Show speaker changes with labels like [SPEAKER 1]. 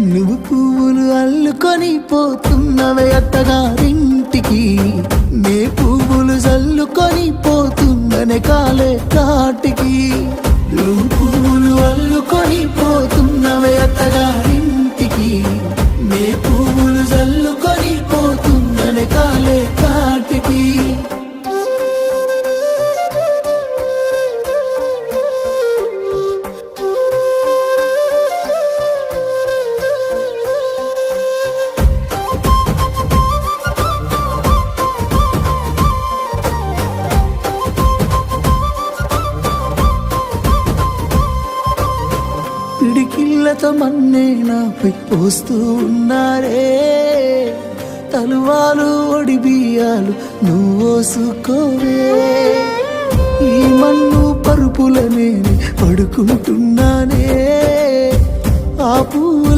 [SPEAKER 1] నువ్వు పువ్వులు అల్లుకొని పోతున్నవే అత్తగారింటికి, నే పువ్వులు జల్లుకొని పోతున్ననే కాలే కాటికి. నువ్వు పువ్వులు అల్లుకొని పోతున్నవే అత్తగారింటికి, నే పువ్వులు జల్లుకొని పోతున్ననే కాలే కాటికి. పిడికిళ్ళతో మన్నే నాపై పోస్తూ ఉన్నారే, తలువాలు ఒడి బియ్యాలు నువ్వోసుకోవే. ఈ మన్ను పరుపులనే పడుకుంటున్నానే, ఆ పూల